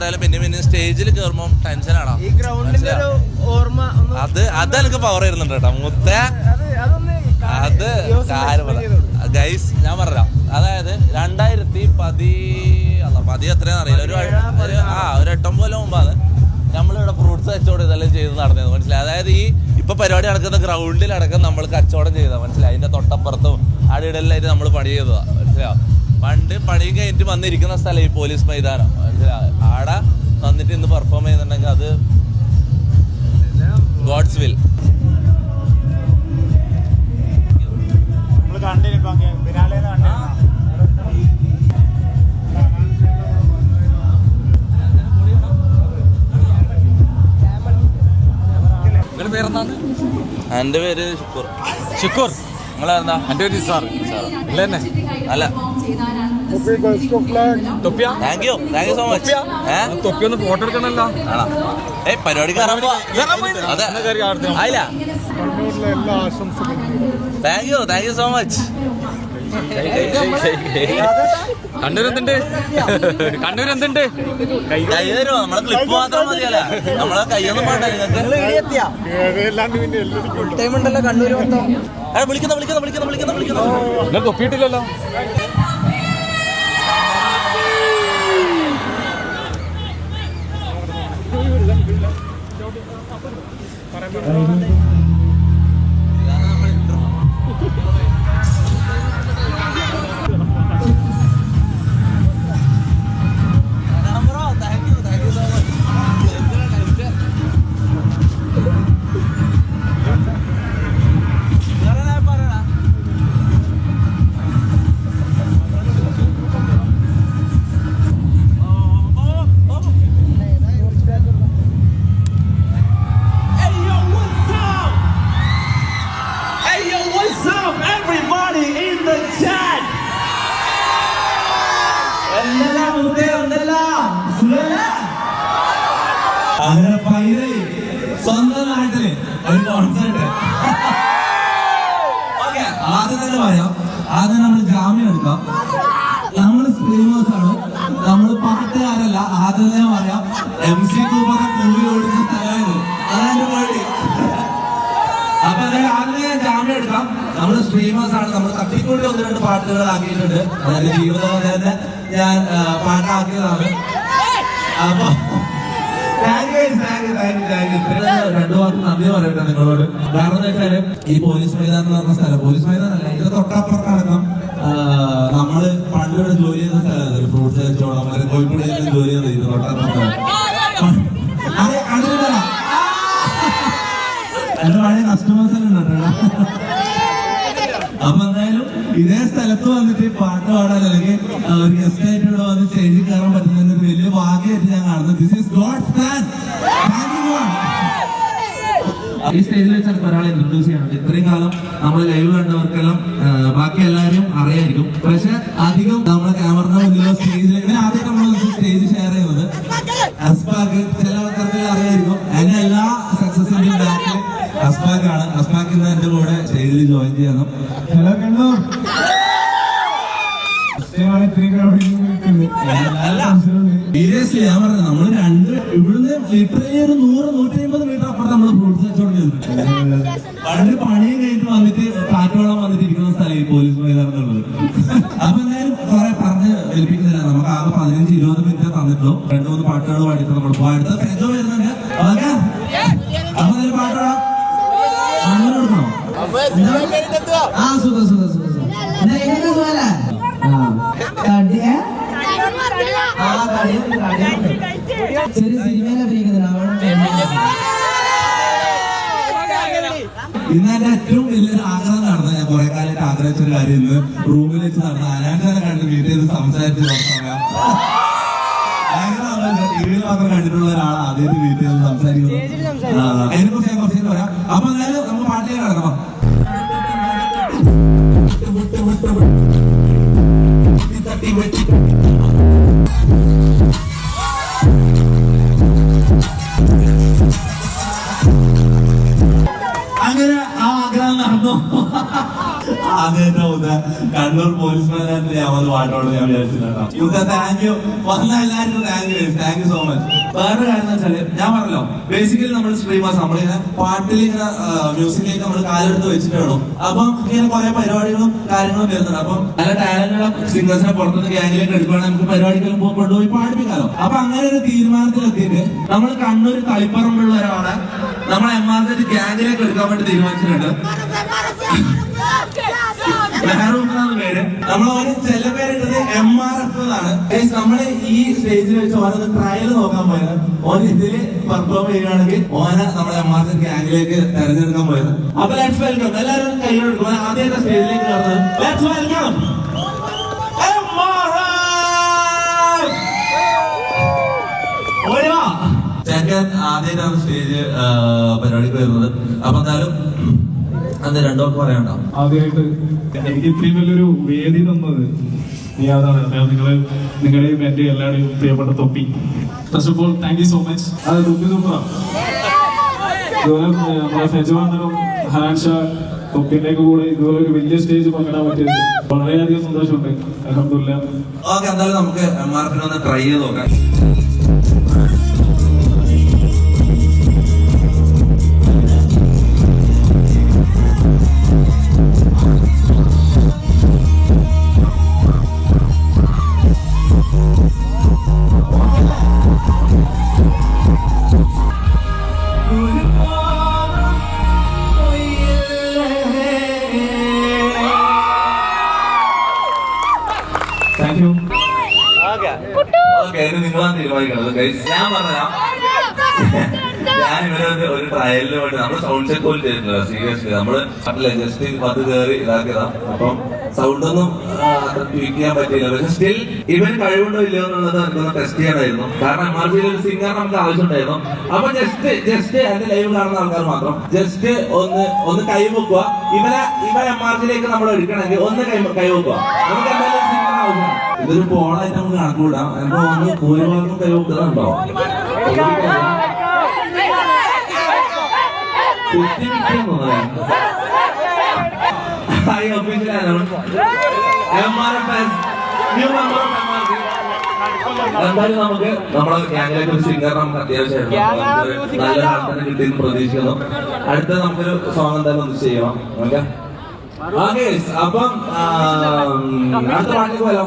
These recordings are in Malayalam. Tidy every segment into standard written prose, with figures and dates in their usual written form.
പറയാലോ പിന്നെ സ്റ്റേജിൽ കയറുമ്പോൾ ടെൻഷനാണോ? അത് എനിക്ക് പവർ വരുന്നുണ്ട് കേട്ടോ മുത്ത. അത് കാര്യം ഗൈസ് ഞാൻ പറയാം. അതായത് 2010 എത്രയാണെന്ന് അറിയില്ല, ഒരു 8-9 കൊല്ലം മുമ്പാണ് നമ്മളിവിടെ ഫ്രൂട്ട്സ് കച്ചവടം ഇതെല്ലാം ചെയ്ത് നടന്നത് മനസ്സിലായി. അതായത് ഇപ്പൊ പരിപാടി നടക്കുന്ന ഗ്രൗണ്ടിലടക്കം നമ്മൾ കച്ചവടം ചെയ്താൽ മനസ്സിലായി. അതിന്റെ തൊട്ടപ്പുറത്തും അടിയിടെല്ലാം നമ്മൾ പണി ചെയ്തതാ മനസ്സിലാവും. പണ്ട് പണിയും കഴിഞ്ഞിട്ട് വന്നിരിക്കുന്ന സ്ഥലം ഈ പോലീസ് മൈതാനം മനസ്സിലാവും. ആടെ വന്നിട്ട് ഇന്ന് പെർഫോം ചെയ്യുന്നുണ്ടെങ്കിൽ അത് ഗോഡ്സ് വിൽ. എന്റെ പേര് ശുക്കൂർ. നിങ്ങളെന്താ? എന്റെ പേര് സാർ. അല്ല താങ്ക് യു സോ മച്ച്. തൊപ്പിയൊന്ന് ഫോട്ടോ എടുക്കണല്ലോ. പരിപാടിക്ക് ആയില്ല. Thank you so much. കണ്ണൂരെന്തുണ്ട്? കൈ തരുമോ? നമ്മളെ ക്ലിപ്പ് മാത്രം മതിയല്ല, നമ്മളെ കൈയൊന്നും വേണ്ട. വിളിക്കുന്ന തൊപ്പിയിട്ടില്ലല്ലോ. അങ്ങനെ ഫൈനലി സ്വന്തം നാട്ടില് ഒരു കോൺസെർട്ട്. ആദ്യം തന്നെ പറയാം, ആദ്യം നമ്മൾ ജാമ്യം എടുക്കാം. നമ്മൾ സ്ട്രീമേഴ്സ് ആണ്, നമ്മൾ പാട്ടുകാരല്ല. ആദ്യം തന്നെ പറയാം, MC കൂപ്പറെ മൂവി ഓടുന്ന സ്ഥലമായിരുന്നു, അതാണ് വഴി. അപ്പൊ അതായത് ആദ്യം ജാമ്യം എടുക്കാം. നമ്മൾ സ്ട്രീമേഴ്സ് ആണ്, നമ്മൾ തട്ടിക്കൂടി 1-2 പാട്ടുകൾ ആക്കിയിട്ടുണ്ട്. അതായത് ജീവിതം തന്നെ ഞാൻ പാട്ടാക്കിയതാണ്. അപ്പൊ 2 വാക്ക് നന്ദി പറയട്ടെ നിങ്ങളോട്. കാരണം എന്താ വെച്ചാല് ഈ പോലീസ് മൈതാനം എന്ന് പറഞ്ഞ സ്ഥലം, പോലീസ് മൈതാനല്ല, ഇത് തൊട്ടപ്പുറത്തടക്കം നമ്മള് പണ്ടിവിടെ ജോലി ചെയ്യുന്ന സ്ഥലം, ഫ്രൂട്ട്സ് കച്ചവടം കോഴിക്കോട് ജോലി ചെയ്ത് ഇത് തൊട്ടപ്പുറത്താണ്. എന്റെ പഴയ കസ്റ്റമേഴ്സ് തന്നെ ഉണ്ട്. അപ്പൊ എന്തായാലും ഇതേ സ്ഥലത്ത് വന്നിട്ട് പാട്ട് പാടാൻ അല്ലെങ്കിൽ ഒരു ഗസ്റ്റ് ആയിട്ട് ഇവിടെ വന്ന് സ്റ്റേജിൽ കയറാൻ പറ്റുന്നതിന് ഒരു വലിയ ഭാഗ്യമായിട്ട് ഞാൻ കാണുന്നത്. This is God's plan. ഈ സ്റ്റേജിൽ വെച്ചാൽ ഒരാളെ ഇൻട്രൊഡ്യൂസ് ചെയ്യണം. ഇത്രയും കാലം നമ്മൾ ലൈവ് കണ്ടവർക്കെല്ലാം ബാക്കി എല്ലാവരും അറിയായിരിക്കും. പക്ഷെ അധികം നമ്മുടെ ക്യാമറയുടെ മുന്നിലോ സ്റ്റേജിൽ ഇങ്ങനെ ആദ്യം നമ്മൾ സ്റ്റേജ് ഷെയർ ചെയ്യുന്നത് അസ്പാക്ക് ചില ആൾക്കാർക്ക് അറിയായിരിക്കും. അതിന്റെ എല്ലാ സക്സസിന്റെയും ബാക്കിൽ അസ്പാക്കാണ്. അസ്പാക്ക് ഇന്ന് എന്റെ കൂടെ സ്റ്റേജിൽ ജോയിൻ ചെയ്യണം. ഹലോ കണ്ണു. സീരിയസ്ലി ഞാൻ പറഞ്ഞു, നമ്മള് ഇവിടുന്ന് ലിറ്ററലി ഒരു 100-150 മീറ്റർ അപ്പുറത്ത് നമ്മള് ഫ്രൂട്ട്സ് കച്ചവടം ചെയ്തിട്ടുണ്ട്. പണ്ട് പണിയും കഴിഞ്ഞിട്ട് വന്നിട്ട് കാറ്റോളം വന്നിട്ട് ഇരിക്കുന്ന സ്ഥലം ഈ പോലീസ് മൈതാനം എന്നുള്ളത്. അപ്പൊ എന്തായാലും കുറെ പറഞ്ഞ് ഏൽപ്പിക്കുന്നില്ല. നമുക്ക് ആകെ 15-20 മിനിറ്റ് തന്നിട്ടുള്ളൂ. 2-3 പാട്ടുകൾ പാടിയിട്ട് നമ്മൾ അടുത്ത ഫെജോ വരുന്നുണ്ട്. അപ്പൊ എന്തായാലും പാട്ട് പാടാം. അങ്ങനെ കൊടുക്കണോ? ഇന്ന് എന്റെ ഏറ്റവും വലിയൊരു ആഗ്രഹം നടന്ന, ഞാൻ കുറെ കാലമായിട്ട് ആഗ്രഹിച്ചൊരു കാര്യം, ഇന്ന് റൂമിൽ വെച്ച് നടന്ന അനാൻസാനെ കണ്ട് വീട്ടിൽ നിന്ന് സംസാരിച്ച് സമയം ടിവിയിൽ മാത്രം കണ്ടിട്ടുള്ള ഒരാളാണ് ആദ്യമായിട്ട് വീട്ടിൽ നിന്ന് സംസാരിക്കുന്നത്. അതിനെ കുറിച്ച് ഞാൻ കുറച്ച് പറയാം. അപ്പൊ എന്തായാലും നമുക്ക് പാട്ടിലേക്ക് കിടക്കണം. അങ്ങനെ ആ ആഗ്രഹം നടന്നു. ആ ആദ്യമായിട്ട് കണ്ണൂർ പോലീസ് മാനായിട്ട് ഞാൻ വന്ന് പാട്ടോട് ഞാൻ വിചാരിച്ചിട്ടുണ്ടോ. താങ്ക് യു, വന്ന എല്ലാവർക്കും താങ്ക് യു സോ മച്ച്. വേറെ കാര്യം എന്ന് വെച്ചാല് ഞാൻ പറഞ്ഞല്ലോ, ബേസിക്കലി നമ്മൾ സ്ട്രീമേഴ്സ് നമ്മളിങ്ങനെ പാട്ടിൽ ഇങ്ങനെ മ്യൂസിക്കിലേക്ക് നമ്മൾ കാലെടുത്ത് വെച്ചിട്ടേ ഉള്ളൂ. അപ്പം ഇങ്ങനെ കുറെ പരിപാടികളും കാര്യങ്ങളും വരുന്നുണ്ട്. അപ്പം നല്ല ടാലന്റുള്ള സിംഗേഴ്സിനെ പുറത്തുനിന്ന് ഗ്യാങ്ങിലേക്ക് എടുക്കുകയാണെങ്കിൽ നമുക്ക് പരിപാടികൾ കൊണ്ടുപോയി പാടിപ്പിക്കാലോ. അപ്പൊ അങ്ങനെ ഒരു തീരുമാനത്തിലെത്തിയിട്ട് നമ്മൾ കണ്ണൂർ കളിപ്പറമ്പുള്ള ഒരാളെ നമ്മളെ MRZ ഗ്യാങ്ങിലേക്ക് എടുക്കാൻ വേണ്ടി തീരുമാനിച്ചിട്ടുണ്ട്. പേര് നമ്മളോന് ചില പേരിട്ടത് MRF എന്നാണ്. നമ്മള് ഈ സ്റ്റേജിൽ വെച്ച് ഓനൊന്ന് ട്രയൽ നോക്കാൻ പോയത്. ഓൻ ഇതില് പെർഫോം ചെയ്യുകയാണെങ്കിൽ ഓനെ നമ്മളെ MRZ ഗ്യാങ്ങിലേക്ക് തെരഞ്ഞെടുക്കാൻ പോയത്. അപ്പൊ ലെറ്റ്സ് വെൽക്കം, എല്ലാവരും കൈയ്യെടുക്കും. ആദ്യമായിട്ട് സ്റ്റേജിലേക്ക് കയറുന്നത് ലെറ്റ്സ് വെൽക്കം ആദ്യമായിട്ടാണ് സ്റ്റേജ് പരിപാടിക്ക് വരുന്നത്. അപ്പൊ എന്തായാലും അത് രണ്ടോർക്ക് പറയണ്ട. ആദ്യമായിട്ട് എനിക്ക് ഇത്രയും വലിയൊരു വേദി തന്നത് നീ അതാണ്. നിങ്ങളുടെയും എൻ്റെ എല്ലാവരുടെയും പ്രിയപ്പെട്ട തൊപ്പി. First of all thank you so much. അത് തൊപ്പി സൂപ്പറാണ്. ഇതുപോലെ നമ്മുടെ ഫെജുവാണ്ടനും ഹാൻഷ തൊപ്പിൻ്റെയൊക്കെ കൂടെ ഇതുപോലെ ഒരു വലിയ സ്റ്റേജ് പങ്കിടാൻ പറ്റിയത് വളരെയധികം സന്തോഷമുണ്ട്. അൽഹംദുലില്ലാ. ഓക്കെ, എന്തായാലും നമുക്ക് MRF ഒന്ന് ട്രൈ ചെയ്ത് നോക്കാം. നിങ്ങളാണ് തീരുമാനിക്കുന്നത്. ഞാൻ പറഞ്ഞാ ഞാൻ ഇവരെ ഒരു ട്രയലിന് വേണ്ടി നമ്മള് സൗണ്ട് ചെക്ക് പോലും ചെയ്തിട്ടില്ല. സീരിയസ്ലി നമ്മള് ജസ്റ്റ് പത്ത് കയറി ഇതാക്കിയതാ. അപ്പം സൗണ്ട് ഒന്നും ട്വീക്ക് ചെയ്യാൻ പറ്റിയില്ല. പക്ഷെ സ്റ്റിൽ ഇവൻ കഴിവുണ്ടോ ഇല്ലയോ എന്നുള്ളത് എനിക്കൊന്ന് ടെസ്റ്റ് ചെയ്യാനായിരുന്നു. കാരണം MRCയിൽ ഒരു സിംഗർ നമുക്ക് ആവശ്യമുണ്ടായിരുന്നു. അപ്പൊ ജസ്റ്റ് എന്റെ ലൈവ് കാണുന്ന ആൾക്കാർ മാത്രം ജസ്റ്റ് ഒന്ന് കൈവെക്കുക. ഇവരെ MRCയിലേക്ക് നമ്മൾ എടുക്കണമെങ്കിൽ ഒന്ന് കൈവെക്കുക. നമുക്ക് എന്തായാലും സിംഗർ ആവശ്യമാണ്. ഇതൊരു പോളായിട്ട് നമുക്ക് കണക്കൂടാം. എന്തോ ഒന്ന് ഭൂരിഭാഗം കൈവെക്കുന്നുണ്ടോ? എന്തായാലും നമുക്ക് നമ്മളെ ഗ്യാങ്ങിലേക്ക് ഒരു സിംഗർ നമുക്ക് അത്യാവശ്യമായിരുന്നു. നല്ല ആൾക്കാരെ കിട്ടിയെന്ന് പ്രതീക്ഷിക്കുന്നു. അടുത്ത നമുക്കൊരു സോങ് എന്തായാലും ഒന്ന് ചെയ്യണം. ഓക്കെ, അപ്പം അടുത്ത പാട്ടിലേക്ക് പോയാലോ?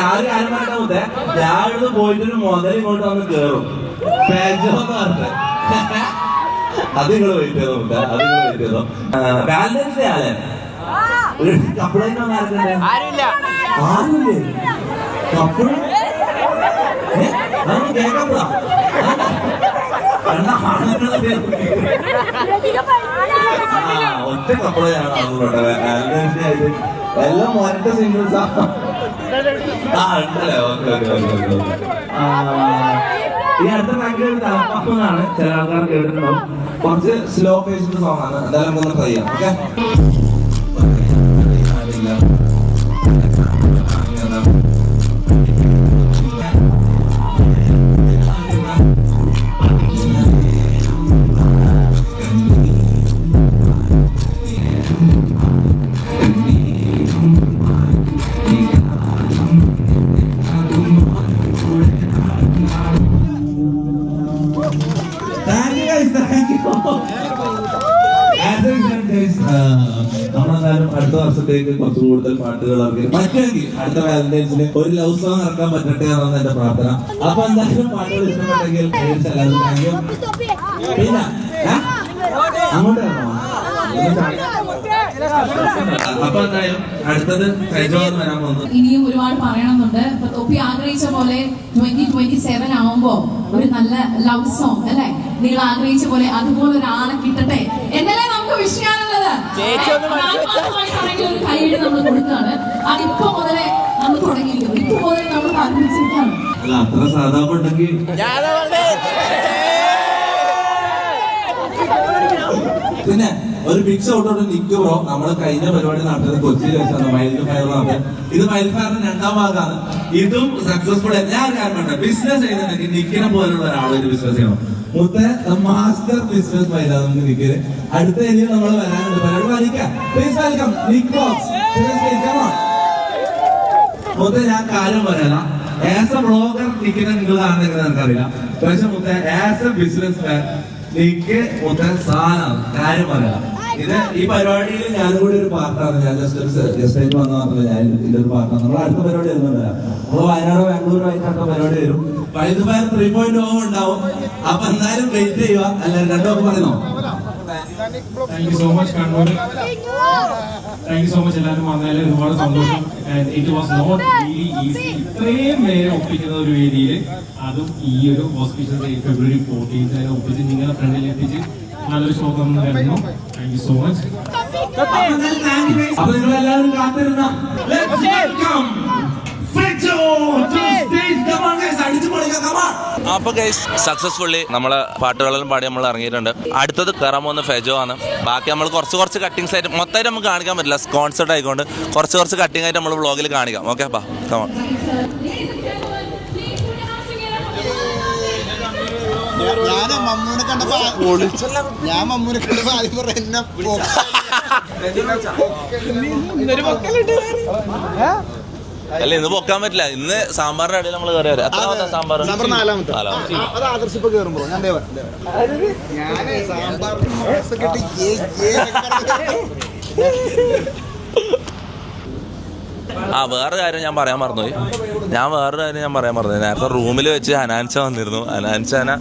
ആരും പറയട്ടെ, ഞാനിവിടെ പോയിട്ടൊരു മുതൽ ഇങ്ങോട്ട് വന്ന് കേറും. അത് നിങ്ങൾ വെയിറ്റ് ചെയ്തോ. വാലന്റൈൻസ് ഡേ ആലേ കപ്പിളായിട്ട് ആരുമില്ലേ? കപ്പിള കേൾക്കപ്പെടാം. ഒറ്റ കപ്പിളയാണ് ആളുകളുടെ വാലന്റൈൻസ് ഡേ ആയിട്ട്. എല്ലാം ഒറ്റ സിംഗിൾസാ. ഉണ്ടല്ലേ? ഈ അടുത്ത ട്രാക്കിൽ തലപ്പാപ്പാണ് ചില ആൾക്കാർ കേട്ടിട്ടുണ്ടാവും. കുറച്ച് സ്ലോ പേസ്ഡ് സോങ് ആണ്. എന്തായാലും നമുക്ക് ട്രൈ ചെയ്യാം. ഓക്കെ, നമ്മളെന്തായാലും അടുത്ത വർഷത്തേക്ക് കുറച്ച് കൂടുതൽ പാട്ടുകൾ ഇറക്കി പറ്റുമെങ്കിൽ അടുത്ത വാലന്റൈൻസിന് ഒരു ലവ് സോങ് ഇറക്കാൻ പറ്റട്ടെ എന്നാണ് എന്റെ പ്രാർത്ഥന. അപ്പൊ എന്തായാലും പാട്ടുകൾ ഇഷ്ടപ്പെട്ടെങ്കിൽ പിന്നെ അങ്ങോട്ട് അപ്പൊ എന്തായാലും അടുത്തത് വരാൻ പോകുന്നു. ഇനിയും ഒരുപാട് പറയണമെന്നുണ്ട്. ഇപ്പൊ തൊപ്പി ആഗ്രഹിച്ച പോലെ 2027 ആവുമ്പോ ഒരു നല്ല ലവ് സോങ് അല്ലെ നിങ്ങൾ ആഗ്രഹിച്ച പോലെ അതുപോലെ ഒരാളെ കിട്ടട്ടെ എന്നല്ലേ നമുക്ക് വിഷയാനുള്ളത്. ഒരു കൈയ്യടി നമ്മൾ കൊടുക്കുകയാണ്. അതിപ്പോ മുതലേ നമ്മൾ തുടങ്ങിയിരിക്കുന്നു. ഇപ്പൊ മുതലേ നമ്മൾ ആരംഭിച്ചിരിക്കുകയാണ്. അത്ര സാധാരണ ഉണ്ടെങ്കിൽ പിന്നെ ഒരു ബിഗ് ഷൗട്ടോട്ട് നിക്ക് ബ്രോ. നമ്മള് കഴിഞ്ഞ പരിപാടി നടത്തിയത് കൊച്ചിയിൽ വെച്ചാണ് മൈൽഡ് ഫയർ നടത്തിയത്. ഇത് മൈൽഡ് ഫയറിന്റെ 2ാം ഭാഗമാണ്. ഇതും സക്സസ്ഫുൾ. എല്ലാ കാര്യമുണ്ട്. ബിസിനസ് ചെയ്യുന്നുണ്ടെങ്കിൽ നിക്കിനെ പോലുള്ള ഒരാളൊരു ബിസിനസ് ചെയ്യണം. മാസ്റ്റർ ബിസിനസ് മൈലാണ് നമുക്ക് നിക്കിന്. അടുത്ത ഏരിയ നമ്മൾ വരാനുണ്ട്. പരിപാടി വലിക്കാം. Please welcome Nick box. ഞാൻ കാര്യം പറയാല. ആസ് എ ബ്ലോഗർ നിക്കിനെ നിങ്ങൾ കാണുന്നെങ്കിൽ എനിക്കറിയില്ല. പക്ഷെ as a business man Nick സാധനമാണ്. കാര്യം പറയാം. ഇത് ഈ പരിപാടിയിൽ ഞാനും കൂടി ഒരു പാർട്ടാണ്. ഞാൻ ജസ്റ്റ് വന്ന മാത്രമല്ല, ഞാൻ ഇതൊരു പാർട്ടാണ്. നമ്മൾ അടുത്ത പരിപാടി വരുന്നുണ്ട്. നമ്മൾ വയനാട് ബാംഗ്ലൂരുമായിട്ട് അടുത്ത പരിപാടി വരും. വൈദ്യുതി 3.0 ഉണ്ടാവും. അപ്പൊ എന്തായാലും വെയിറ്റ് ചെയ്യുക. അല്ല രണ്ടൊക്കെ പറയുന്നോ? Thank you so much Kannur. Thank you so much എല്ലാവരും വന്നതിൽ ഒരുപാട് സന്തോഷം. It was not really easy ഇത്രയും നേരെ ഒപ്പിക്കുന്ന ഒരു വേദിയിൽ, അതും ഈ ഒരു ഹോസ്പിറ്റൽ ഫെബ്രുവരി 14 ഒപ്പിച്ച് നിങ്ങളുടെ ഫ്രണ്ടിൽ എത്തിച്ച് നല്ലൊരു ഷോ തന്നു. Thank you so much. അപ്പൊ നിങ്ങൾ എല്ലാവരും കാത്തിരുന്ന അപ്പൊ ഗൈസ് സക്സസ്ഫുള്ളി നമ്മളെ പാട്ടുകളെല്ലാം പാടി നമ്മൾ ഇറങ്ങിയിട്ടുണ്ട്. അടുത്തത് കയറാൻ പോകുന്ന ഫെജോ ആണ്. ബാക്കി നമ്മൾ കുറച്ച് കട്ടിങ്സ് ആയിട്ട് മൊത്തമായിട്ട് നമുക്ക് കാണിക്കാൻ പറ്റില്ല, കോൺസെർട്ട് ആയിക്കൊണ്ട് കുറച്ച് കട്ടിങ് ആയിട്ട് നമ്മൾ വ്ളോഗിൽ കാണിക്കാം. ഓക്കെ ബാ കമാ. ഞാൻ മമ്മൂനെ കണ്ടപ്പോ ആദ്യം എന്നെ അല്ല ഇന്ന് പൊക്കാൻ പറ്റില്ല. ഇന്ന് സാമ്പാറിന്റെ അടിയിൽ നമ്മൾ കയറി വരാം. എത്ര സാമ്പാർ? 4ാമത്തെ. അത് ആദർശിപ്പ് കയറുമ്പോ ഞാൻ വേറൊരു കാര്യം ഞാൻ പറയാൻ മറന്നുപോയി. നേരത്തെ റൂമിൽ വെച്ച് ഹനാൻഷ വന്നിരുന്നു. ഹനാൻഷാനെ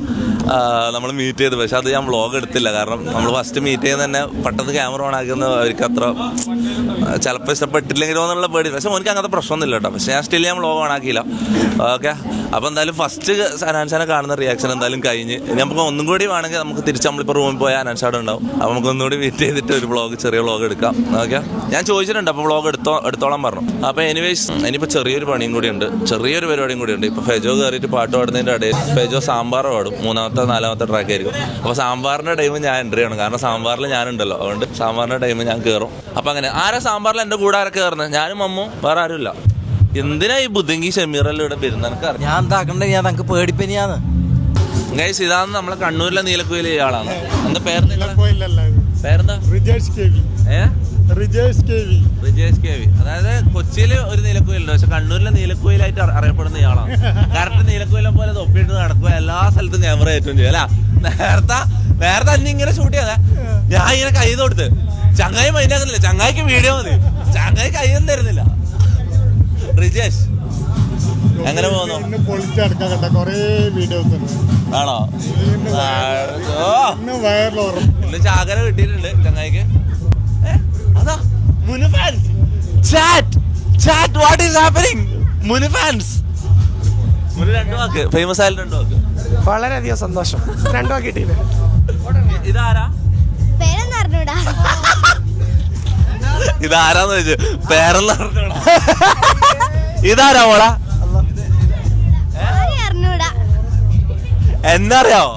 നമ്മൾ മീറ്റ് ചെയ്തു. പക്ഷെ അത് ഞാൻ വ്ളോഗ് എടുത്തില്ല. കാരണം നമ്മൾ ഫസ്റ്റ് മീറ്റ് ചെയ്യുന്ന തന്നെ പെട്ടെന്ന് ക്യാമറ ഓൺ ആക്കുന്ന അവർക്ക് അത്ര ചിലപ്പോൾ ഇഷ്ടപ്പെട്ടില്ലെങ്കിലോ എന്നുള്ള പേടി. പക്ഷെ എനിക്ക് അങ്ങനത്തെ പ്രശ്നമൊന്നുമില്ല കേട്ടോ. പക്ഷെ ഞാൻ സ്റ്റിൽ ഞാൻ വ്ളോഗ് ഓൺ ആക്കിയില്ല. ഓക്കെ. അപ്പോൾ എന്തായാലും ഫസ്റ്റ് ഹനാൻഷാനെ കാണുന്ന റിയാക്ഷൻ എന്തായാലും കഴിഞ്ഞ് നമുക്ക് ഒന്നും കൂടി വേണമെങ്കിൽ നമുക്ക് തിരിച്ച് നമ്മളിപ്പോൾ റൂമിൽ പോയാൽ ഹനാൻഷാടെ ഉണ്ടാവും. അപ്പോൾ നമുക്ക് ഒന്നുകൂടി മീറ്റ് ചെയ്തിട്ട് ഒരു ചെറിയ വ്ളോഗ് എടുക്കാം. ഓക്കെ. ഞാൻ ചോദിച്ചിട്ടുണ്ട് അപ്പോൾ വ്ളോഗ് എടുത്തോളാൻ പറഞ്ഞു. അപ്പോൾ എനിവേസ് ഇനിയിപ്പോൾ ചെറിയൊരു പണിയും കൂടി ഉണ്ട്, ചെറിയൊരു പരിപാടിയും കൂടി ഉണ്ട്. ഇപ്പോൾ ഫെജോ കയറിയിട്ട് പാട്ട് പാടുന്നതിൻ്റെ ഇടയിൽ ഫെജോ സാമ്പാർ പാടും. 3ാമത്തെ 4ാമത്തെ ട്രാക്ക് ആയിരിക്കും. അപ്പോൾ സാമ്പാറിൻ്റെ ടൈം ഞാൻ എൻട്രി ചെയ്യണം. കാരണം സാമ്പാറിൽ ഞാനുണ്ടല്ലോ, അതുകൊണ്ട് സാമ്പാറിൻ്റെ ടൈം ഞാൻ കയറും. അപ്പോൾ അങ്ങനെ ആരാ സാമ്പാറിൽ എൻ്റെ കൂടെ ആരൊക്കെ കയറുന്നത്? ഞാനും മമ്മും, വേറെ ആരുമില്ല. എന്തിനാ ഈ ബുദ്ധിങ്കി ഷമീറെല്ലാം ഇവിടെ വരുന്നത്? എനിക്കറിയാം. ഞാൻ എന്താക്കണ്ടേ? ഞാൻ നമുക്ക് പേടിപ്പനിയാന്ന്. ഗൈസ് ഇതാണ് നമ്മളെ കണ്ണൂരിലെ നീലക്കുയിലെ ഇയാളാണ്. എന്താ പേരെന്താ? Rijesh K V. അതായത് കൊച്ചിയിൽ ഒരു നീലക്കുയിലുണ്ട്, പക്ഷെ കണ്ണൂരിലെ നീലക്കുയിലായിട്ട് അറിയപ്പെടുന്ന ഇയാളാണ്. കറക്റ്റ് നീലക്കുയിലെ പോലെ തൊപ്പിയിട്ട് നടക്കുക, എല്ലാ സ്ഥലത്തും ക്യാമറ ഏറ്റവും ചെയ്യും. അല്ല നേരത്തെ അന്നെ ഇങ്ങനെ ഷൂട്ട് ചെയ്യാതെ ഞാൻ ഇങ്ങനെ കൈ കൊടുത്ത് ചങ്ങായി മൈൻഡാക്കുന്നില്ല. ചങ്ങായിക്ക് വീഡിയോ മതി, ചങ്ങായി കൈയൊന്നും തരുന്നില്ല. റിജേഷ് എങ്ങനെ പോകുന്നു? ആണോ? ഇന്ന് ചാകര കിട്ടിയിട്ടുണ്ട് ചങ്ങായിക്ക്. അതാ Munu fans chat what is happening? Munu fans. Munu 2 walk famous ആയാലും 2 വാക്ക്. വളരെയധികം സന്തോഷം. 2 വാക്ക് കിട്ടിയില്ല. ഇതാരാ? ഇതാരാന്ന് ചോദിച്ചു. പേരെന്ന് അറിഞ്ഞൂടാ. ഇതാരാ മോളാ? എന്നറിയാവോ?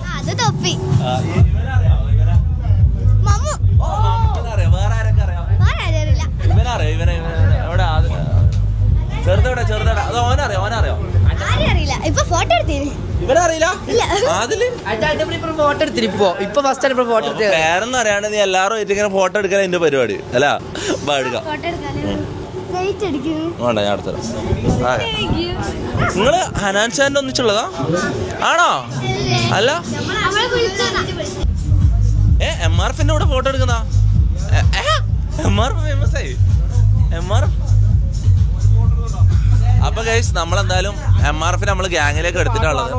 ചെറുതോടെ അത് ഓനറിയോ? ഇവനറിയില്ല. പേരെന്ന് അറിയാണ്ട് നീ എല്ലാവരും ഇങ്ങനെ ഫോട്ടോ എടുക്കാൻ എന്റെ പരിപാടി അല്ല. എടുക്കാം. വേണ്ട ഞാൻ അടുത്ത. നിങ്ങള് ഹനാൻഷാന്റെ ഒന്നിച്ചുള്ളതാ ആണോ? അല്ല MRFിന്റെ കൂടെ ഫോട്ടോ എടുക്കുന്ന MRF ഫേമസ് ആയി. MRF. അപ്പൊ ഗൈസ് നമ്മളെന്തായാലും MRF നമ്മള് ഗ്യാങ്ങിലേക്ക് എടുത്തിട്ടുള്ളത്.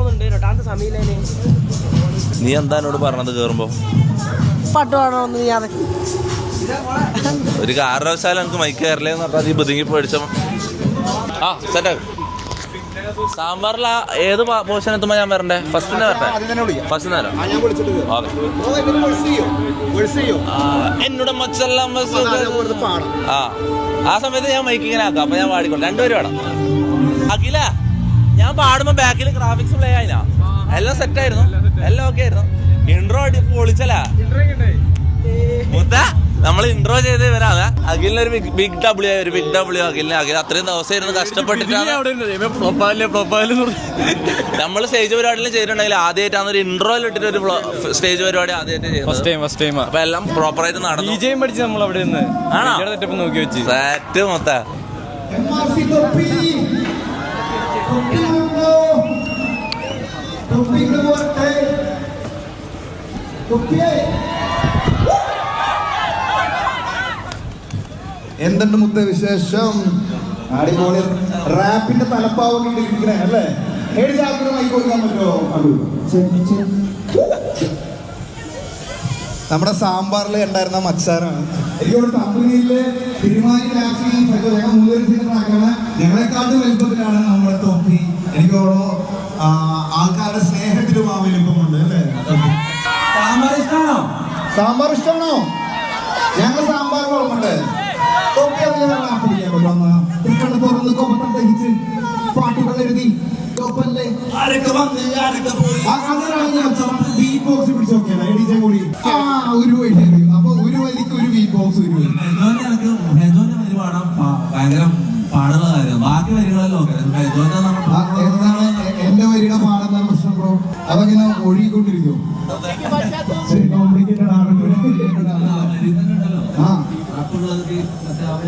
നീ എന്താ എന്നോട് പറഞ്ഞത് കേറുമ്പോ? ഒരു കാരണവശാലും എനിക്ക് മൈക്ക് കയറില്ലെന്ന് പറഞ്ഞാൽ ഈ ബുദ്ധിങ്ങി പേടിച്ച സെറ്റ്. സാമ്പാറിൽ ഏത് പോർഷൻ എത്തുമ്പോ ഞാൻ വരണ്ടേ? ഫസ്റ്റ് വരട്ടെ? ഫസ്റ്റ് നേരം എന്നോട് മച്ചെല്ലാം ആ സമയത്ത് ഞാൻ മൈക്ക് ഇങ്ങനെ ആക്കാം. അപ്പൊ ഞാൻ പാടിക്കോളാം. 2 പേരും വേണം. അഖില ഞാൻ പാടുമ്പോ ബാക്കിൽ ഗ്രാഫിക്സ് പ്ലേ ആയിനാ. എല്ലാം സെറ്റ് ആയിരുന്നു, എല്ലാം ഓക്കെ ആയിരുന്നു. ഇൻട്രോ പൊളിച്ചല്ല. മുത്ത നമ്മൾ ഇൻട്രോ ചെയ്ത് വരാതെ അഖിലിനൊരു ബിഗ് ഡബ്ല്യൂ അഖിലിന് അത്രയും ദിവസം ഇരുന്ന് കഷ്ടപ്പെട്ടിട്ടാണ് നമ്മൾ സ്റ്റേജ് പരിപാടിയിൽ ചെയ്തിട്ടുണ്ടെങ്കിൽ ആദ്യമായിട്ടാണ് ഒരു ഇൻട്രോയിൽ ഇട്ടിട്ട് ഒരു സ്റ്റേജ് പരിപാടി ആദ്യമായിട്ട് ചെയ്യുന്നത്. അപ്പൊ എല്ലാം പ്രോപ്പറായിട്ട് നടന്നു. നോക്കി വെച്ച് സെറ്റ് മൊത്ത എന്തുണ്ട് മുത്ത വിശേഷം? അടിപൊളി റാപ്പിന്റെ തലപ്പാവൊക്കെ ഇരിക്കണേ അല്ലേ? ഏഴ് ചാക്കിനുമായി കൊടുക്കാൻ പറ്റുമോ? നമ്മുടെ സാമ്പാറിൽ ഉണ്ടായിരുന്ന മച്ചാറാണ്. എനിക്കവിടെ തമ്പനിയില് തിരുമാനി ഞങ്ങളെക്കാട്ടും വലുപ്പത്തിലാണ് നമ്മുടെ തൊപ്പി. എനിക്ക് ഓരോ ആൾക്കാരുടെ സ്നേഹത്തിലും ആ വലിപ്പമുണ്ട് അല്ലേ? സാമ്പാർ ഇഷ്ടമാണോ? ഞങ്ങൾ സാമ്പാർ കുഴപ്പമുണ്ട്. പാട്ടുകൾ എഴുതി ഒരു വഴി അപ്പൊ ഒരു വരിക്ക് ഒരു ബീറ്റ് ബോക്സ് ഒരു വരി ഭയങ്കര പാടുന്ന കാര്യം. ബാക്കി വരികളല്ലോ എന്താണ് എന്റെ വരിയുടെ പാടുന്ന പ്രശ്നം ബ്രോ? അതങ്ങനെ ഒഴുകിക്കൊണ്ടിരിക്കും.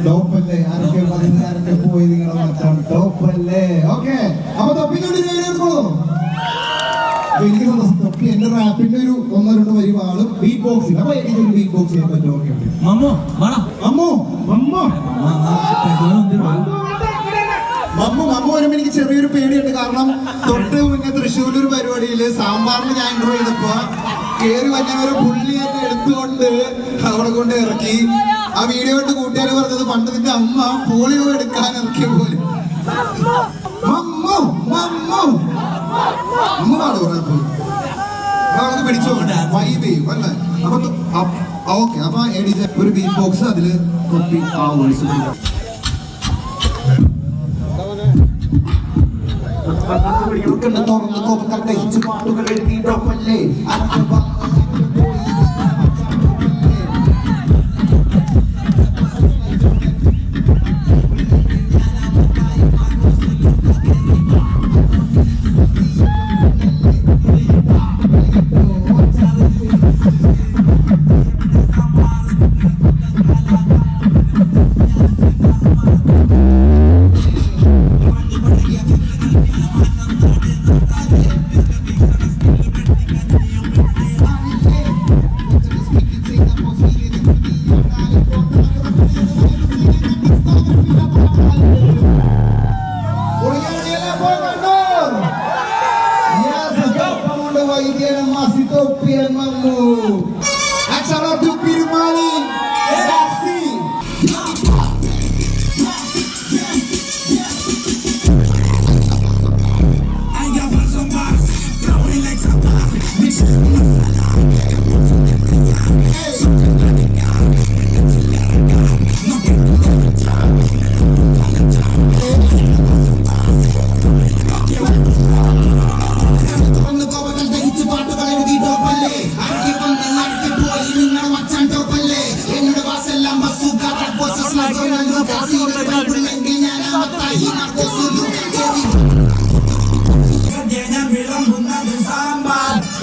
ടോപ്പല്ലേ ആരൊക്കെ ആരൊക്കെ പോയി നിങ്ങളെ മച്ചാൻ ടോപ്പല്ലേ? ഓക്കെ അപ്പൊ തൊപ്പിക്കൊണ്ടിരിക്കോ? എനിക്ക് തൊപ്പി എന്റെ റാപ്പിന്റെ ഒരു 1-2 വരി പാടും ബീറ്റ് ബോക്സിൽ. അപ്പൊ എനിക്ക് ഒരു ബീറ്റ് ബോക്സ് ചെയ്യാൻ പറ്റും. ഓക്കെ മമ്മോ വരുമ്പോ എനിക്ക് ചെറിയൊരു പേടിയുണ്ട്. കാരണം തൊട്ട് മുന്നേ തൃശ്ശൂരിലൊരു പരിപാടിയില് സാമ്പാറിന് ഞാൻ ഇൻട്രോ ചെയ്തപ്പോ കേറി വന്നവരെ പുള്ളി എന്നെ എടുത്തുകൊണ്ട് അവിടെ കൊണ്ട് ഇറക്കി. ആ വീഡിയോ കൊണ്ട് കൂട്ടുകാർ പറഞ്ഞത് പണ്ട് നിന്റെ അമ്മ പോളിയോ എടുക്കാൻ ഇറക്കിയ പോലെ. അമ്മ പാടോ നമുക്ക് പിടിച്ചോ വൈബ് ചെയ്യും അല്ലേ? അപ്പൊ ഓക്കെ അപ്പൊ ഒരു ബീറ്റ് ബോക്സ് അതില് തൊപ്പി ആ വോയിസ് തുറന്ന് കോപ്പത്തട്ടയിച്ച് പാട്ടുകൾ എഴുതിയിട്ടൊപ്പല്ലേ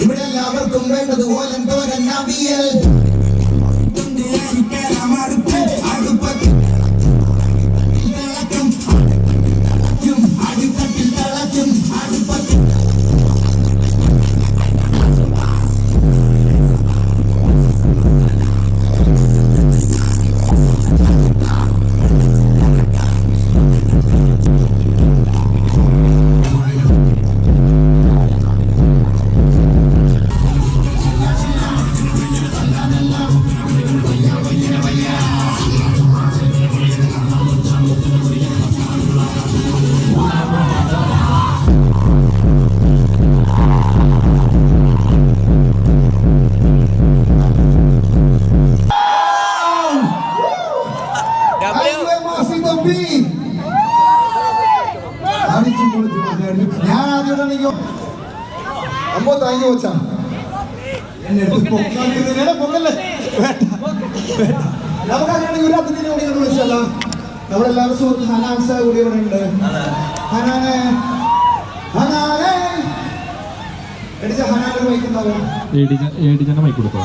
ഇവിടെ എല്ലാവർക്കും വേണ്ടത് ഓലം തോരൻ അവിയൽ ഞാൻ ആദ്യമായിട്ടാണ് അമ്മോ താങ്ക് യു വെച്ചാ എന്നെ എടുത്ത് പൊക്കല്ലേ നമുക്ക് അങ്ങനെയാണെങ്കിൽ ഒരു അതിഥിനെ കൂടി ഒന്ന് വിളിച്ചല്ലോ. നമ്മളെല്ലാവരും സുഹൃത്ത് ഹനാൻസ കൂടി ഇവിടെ ഉണ്ട്. ഹനാനെ എടിച്ച ഹനാനെ വഹിക്കുന്നുണ്ടാവും. ഏടിജന്റെ മൈക്ക് കൊടുത്തോ.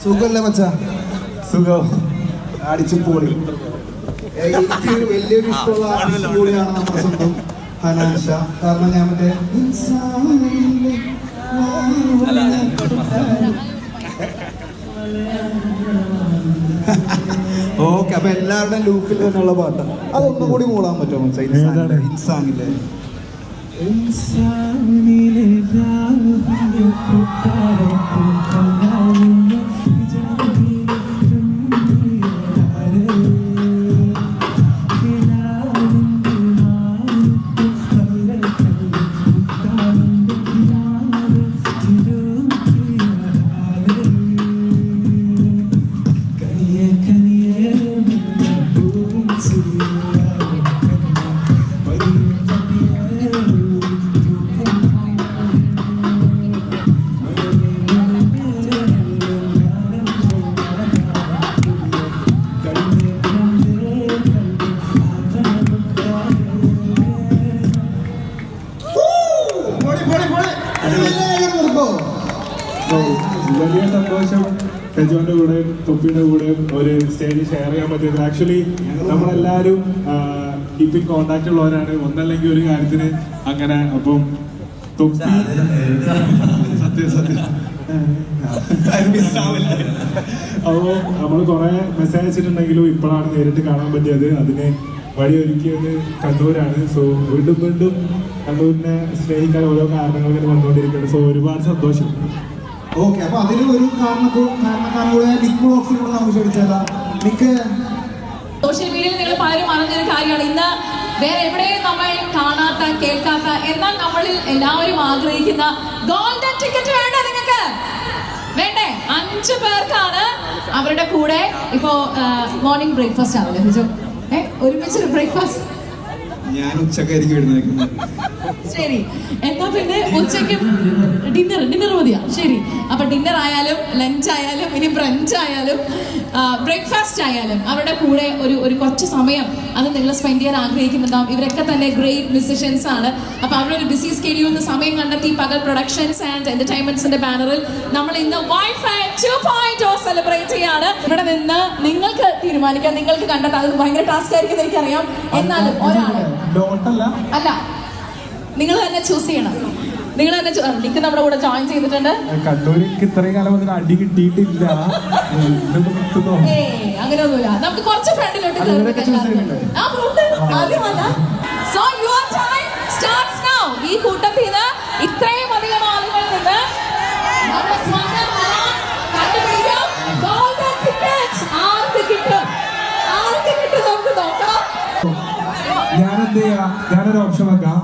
സുഖല്ലേ മച്ച? സുഖം. അടിച്ചു പോളി. എനിക്ക് വലിയൊരു ഇഷ്ടമുള്ള ആർട്ടിസ്റ്റ് കൂടിയാണ് നമ്മുടെ സ്വന്തം ഹനാൻഷ. കാരണം ഞാൻ മറ്റേ ഓക്കെ, അപ്പൊ എല്ലാവരുടെയും ലൂക്കിൽ തന്നെയുള്ള പാട്ടാണ്. അതൊന്നും കൂടി മൂളാൻ പറ്റുമോ മച്ചാ? ഇൻസാനില്ലേ വലിയ സന്തോഷം രജോന്റെ കൂടെ തൊപ്പിയുടെ കൂടെ ഒരു സ്റ്റേജ് ഷെയർ ചെയ്യാൻ പറ്റിയത്. ആക്ച്വലി നമ്മളെല്ലാവരും കീപ്പിംഗ് കോണ്ടാക്ട് ഉള്ളവരാണ്, ഒന്നല്ലെങ്കിൽ ഒരു കാര്യത്തിന് അങ്ങനെ. അപ്പം തൊപ്പി സത്യം അപ്പോൾ നമ്മൾ കുറെ മെസ്സേജ് അയച്ചിട്ടുണ്ടെങ്കിലും ഇപ്പോഴാണ് നേരിട്ട് കാണാൻ പറ്റിയത്. അതിന് വഴിയൊരുക്കിയത് കണ്ണൂരാണ്. സോ വീണ്ടും കണ്ണൂരിനെ സ്നേഹിക്കാൻ ഓരോ കാരണങ്ങൾ ഇങ്ങനെ വന്നുകൊണ്ടിരിക്കുകയാണ്. സോ ഒരുപാട് സന്തോഷം. ഓക്കെ, അപ്പൊ അതിന് ഒരു കാരണക്കാരനോട് നിക്ക് ബോക്സിനോട് നമുക്ക് ചോദിച്ചാലോ. നിക്ക് സോഷ്യൽ മീഡിയയിൽ നിങ്ങൾ പലരും അറിഞ്ഞൊരു കാര്യമാണ്. ഇന്ന് വേറെ എവിടെയും നമ്മൾ കാണാത്ത കേൾക്കാത്ത എന്നാൽ നമ്മളിൽ എല്ലാവരും ആഗ്രഹിക്കുന്ന ഗോൾഡൻ ടിക്കറ്റ് വേണ്ട നിങ്ങൾക്ക് വേണ്ടേ? 5 പേർക്കാണ് അവരുടെ കൂടെ ഇപ്പോ മോർണിംഗ് ബ്രേക്ക്ഫാസ്റ്റ് ആണല്ലേ ഹിജോ? ഒരുമിച്ചൊരു ബ്രേക്ക്ഫാസ്റ്റ് ഞാൻ ഉച്ചക്കായിരിക്കും എഴുന്നേക്കുന്നത്. ശരി, എന്നാ പിന്നെ ഉച്ചയ്ക്കും ഡിന്നർ മതിയാ. ശരി, അപ്പൊ ഡിന്നർ ആയാലും ലഞ്ച് ആയാലും ഇനി ബ്രഞ്ച് ആയാലും ബ്രേക്ക്ഫാസ്റ്റ് ആയാലും അവരുടെ കൂടെ ഒരു കുറച്ച് സമയം അത് നിങ്ങൾ സ്പെൻഡ് ചെയ്യാൻ ആഗ്രഹിക്കുന്നുണ്ടാവും. ഇവരൊക്കെ തന്നെ ഗ്രേറ്റ് മ്യൂസിഷ്യൻസ് ആണ്. അപ്പൊ അവരൊരു ബിസി സ്കെഡ്യൂളിൽ സമയം കണ്ടെത്തി പകൽ പ്രൊഡക്ഷൻസ് ആൻഡ് എന്റർടൈൻമെന്റ്സിന്റെ ബാനറിൽ നമ്മൾ ഇന്ന് വൈഫൈ 2.0 സെലിബ്രേറ്റ് ചെയ്യാണ്. ഇവിടെ നിന്ന് നിങ്ങൾക്ക് തീരുമാനിക്കാം. നിങ്ങൾക്ക് കണ്ടെത്താം. അത് ഭയങ്കര ടാസ്ക് ആയിരിക്കും എനിക്കറിയാം. എന്നാലും ഒരാള് അല്ല, നിങ്ങൾ തന്നെ ചൂസ് ചെയ്യണം. നിങ്ങൾ തന്നെ നിക്ക് നമ്മുടെ കൂടെ ജോയിൻ ചെയ്തിട്ടുണ്ട്. കണ്ണൂരിക്ക് ഇത്രയും കാലം അതിന് അടി കിട്ടിയിട്ടില്ല. അങ്ങനെയൊന്നുമില്ല. നമുക്ക് കുറച്ച് ഫ്രണ്ടിലോട്ട് ഈ കൂട്ടത്തിൽ നിന്ന് ഇത്രയും അധികം ആളുകളിൽ നിന്ന് നമുക്ക് നോക്കാം. ഞാനെന്ത് ചെയ്യാം, ഞാനൊരു ഓപ്ഷൻ വെക്കാം.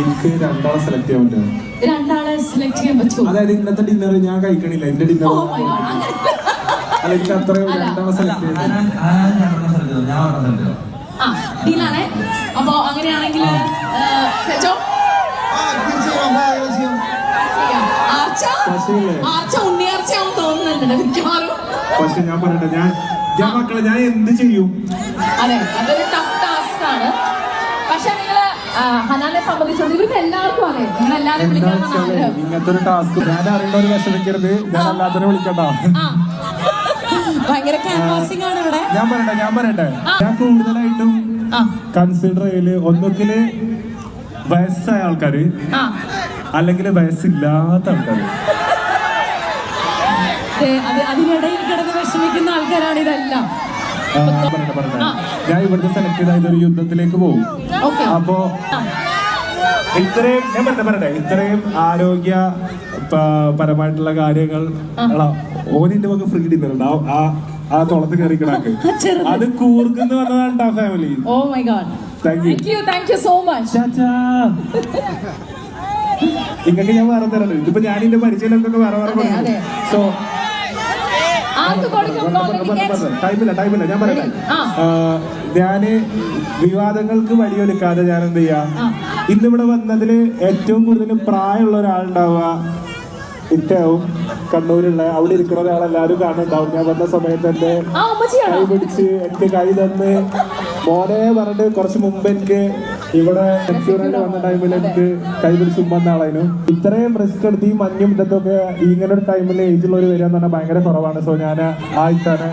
എനിക്ക് 2 ആളെ സെലക്ട് ചെയ്യാൻ പറ്റും. 2 ആളെ സെലക്ട് ചെയ്യാൻ പറ്റുമോ? അതായത് ഇന്നത്തെ ഡിന്നർ ഞാൻ കഴിക്കണില്ല. എന്റെ ഡിന്നർ അല്ല, എനിക്ക് അത്രയും 2 ആളെ സെലക്ട് ചെയ്യാൻ. ഡീലാണേ. അപ്പൊ അങ്ങനെയാണെങ്കിൽ ഉണ്ണിയാർച്ചയാവും തോന്നുന്നുണ്ട് മിക്കവാറും. പക്ഷെ ഞാൻ പറയട്ടെ, ഞാൻ മക്കളെ ഞാൻ എന്ത് ചെയ്യും? അതെ, അതൊരു ടഫ് ടാസ്ക് ആണ്. പക്ഷെ നിങ്ങള് ഹനാനെ സംബന്ധിച്ചോണ്ട് ഇവർക്ക് എല്ലാവർക്കും അതെ നിങ്ങൾ എല്ലാവരും വിളിക്കണം. ഇങ്ങനത്തെ ഒരു ടാസ്ക് ഞാൻ അറിയേണ്ട ഒരു വിഷമിക്കരുത്. ഞാൻ അല്ലാതെ വിളിക്കണ്ട. ഭയങ്കര ക്യാൻവാസിംഗ് ആണ് ഇവിടെ. ഞാൻ പറയട്ടെ ഞാൻ കൂടുതലായിട്ടും കൺസിഡർ ചെയ്യല് ഒന്നൊക്കില് വയസ്സായ ആൾക്കാര്, അല്ലെങ്കിൽ വയസ്സില്ലാത്ത ആൾക്കാര്. അതിനിടയിൽ കിടന്ന് വിഷമിക്കുന്ന ആൾക്കാരാണ് ഇതെല്ലാം. ഞാൻ ഇവിടുത്തെ സെലക്ട് ചെയ്ത ഇതൊരു യുദ്ധത്തിലേക്ക് പോകും. അപ്പോ ഇത്രയും ഞാൻ പറയട്ടെ ഇത്രയും ആരോഗ്യ പരമായിട്ടുള്ള കാര്യങ്ങൾ ഓനിന്റെ വക ഫ്രീ ഡിന്നർ ഉണ്ടാവും. ആ തുളത്ത് കയറി കിടക്ക് അത് കൂർക്കെന്ന് പറഞ്ഞതാണ് family. Oh my God, thank you so much. നിങ്ങൾക്ക് ഞാൻ വേറെ തരണം. ഇതിപ്പോ ഞാൻ എന്റെ പരിചയമൊക്കെ വേറെ കൊടുക്കും. സോ ആർക്ക് കൊടുക്കും golden tickets? ടൈമില്ല ഞാൻ പറയട്ടെ. ഞാന് വിവാദങ്ങൾക്ക് വഴിയൊരുക്കാതെ ഞാൻ എന്ത് ചെയ്യാ, ഇന്നിവിടെ വന്നതില് ഏറ്റവും കൂടുതൽ പ്രായമുള്ള ഒരാളുണ്ടാവുക ഇറ്റാവും കണ്ണൂരുള്ള. അവിടെ ഇരിക്കുന്ന ഒരാളെല്ലാരും കാണുന്നുണ്ടാവും. ഞാൻ വന്ന സമയത്ത് എന്റെ കൈ പിടിച്ച് എനിക്ക് കൈ തന്ന് മോനെ പറഞ്ഞിട്ട് കുറച്ച് മുമ്പ് എനിക്ക് ഇവിടെ റെസ്റ്റോറന്റ് വന്ന ടൈമിൽ എനിക്ക് കൈ പിടിച്ച് വന്ന ആളായിരുന്നു. ഇത്രയും റിസ്ക് എടുത്ത് ഈ മഞ്ഞും ഇതൊക്കെ ഇങ്ങനെ ഒരു ടൈമിൽ ഏജുള്ളവർ വരിക എന്ന് പറഞ്ഞാൽ ഭയങ്കര കുറവാണ്. സോ ഞാൻ ആയിട്ടാണ്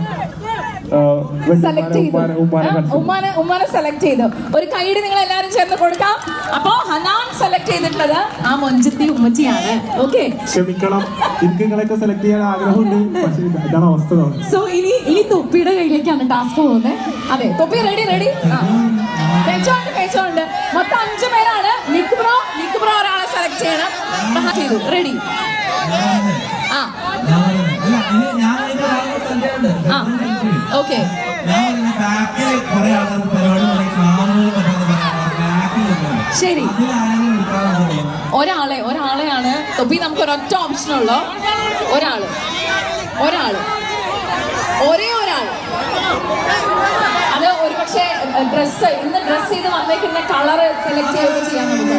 ഉമ്മാനെ സെലക്ട് ചെയ്തു. ഒരു കൈയ്യടി നിങ്ങൾ എല്ലാവരും ചേർന്ന് കൊടുക്കാം. അപ്പോ ഹനാൻ സെലക്ട് ചെയ്തിട്ടുള്ളത് ആ മൊഞ്ചത്തി ഉമ്മച്ചിയാണ്. ഓക്കെ, ക്ഷമിക്കണം, എനിക്ക് നിങ്ങളെയൊക്കെ സെലക്ട് ചെയ്യാൻ ആഗ്രഹമുണ്ട്, പക്ഷേ ഇതാണ് അവസ്ഥ. സോ ഇനി തൊപ്പിയുടെ കയ്യിലേക്കാണ് ടാസ്ക് പോകുന്നത്. അതെ, തൊപ്പി റെഡി. പേച്ചുണ്ട്. മൊത്തം 5 പേരാണ്. നിക് ബ്രോ ഒരാളെ സെലക്ട് ചെയ്യണം. ചെയ്തു, റെഡി. ഓക്കെ, ശരി. ഒരാളെയാണ് തൊപ്പി. നമുക്ക് ഒരൊറ്റ ഓപ്ഷനുള്ളൂ. ഒരേ ഒരാൾ. അത് ഒരു പക്ഷേ ഇന്ന് ഡ്രസ് ചെയ്ത് വന്നേക്കുന്ന കളർ സെലക്ട് ചെയ്യുകയൊക്കെ ചെയ്യാൻ നമുക്ക്.